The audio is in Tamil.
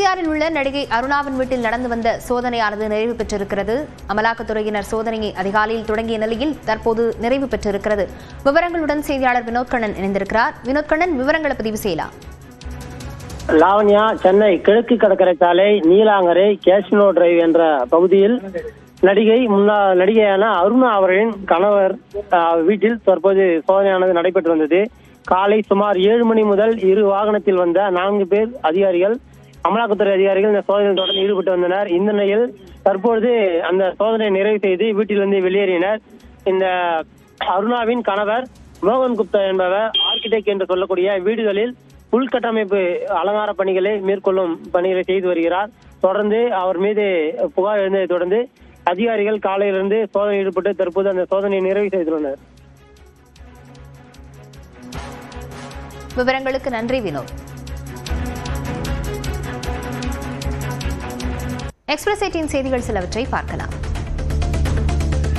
ஈசிஆரில் உள்ள நடிகை அருணாவின் வீட்டில் நடந்து வந்த சோதனையானது நிறைவு பெற்றிருக்கிறது. அமலாக்கத்துறையினர் சோதனையை அதிகாலையில் தொடங்கிய நிலையில் தற்போது நிறைவு பெற்றிருக்கிறது. விவரங்களுடன் செய்தியாளர் வினோத் கண்ணன் இணைந்திருக்கிறார். வினோத் கண்ணன், விவரங்களை பதிவு செய்யலாம். லாவண்யா, சென்னை கிழக்கு கடற்கரை சாலை நீலாங்கரை கேஷ்னோ டிரைவ் என்ற பகுதியில் நடிகையான அருணா அவர்களின் கணவர் வீட்டில் தற்போது சோதனையானது நடைபெற்று வந்தது. காலை சுமார் 7 மணி முதல் இரு வாகனத்தில் வந்த 4 பேர் அதிகாரிகள், அமலாக்கத்துறை அதிகாரிகள் இந்த சோதனையில் தொடர்ந்து ஈடுபட்டு வந்தனர். இந்த நிலையில் தற்பொழுது அந்த சோதனையை நிறைவு செய்து வீட்டிலிருந்து வெளியேறினர். இந்த அருணாவின் கணவர் மோகன் குப்தா என்பவர் ஆர்கிடெக்ட் என்று சொல்லக்கூடிய வீடுகளில் உள்கட்டமைப்பு அலங்கார பணிகளை மேற்கொள்ளும் பணிகளை செய்து வருகிறார். தொடர்ந்து அவர் மீது புகார் எழுந்ததை தொடர்ந்து அதிகாரிகள் காலையிலிருந்து சோதனை ஈடுபட்டு தற்போது அந்த சோதனையை நிறைவு செய்துள்ளனர். விவரங்களுக்கு நன்றி வினோத். எக்ஸ்பிரஸ் 18 செய்திகள் சிலவற்றை பார்க்கலாம்.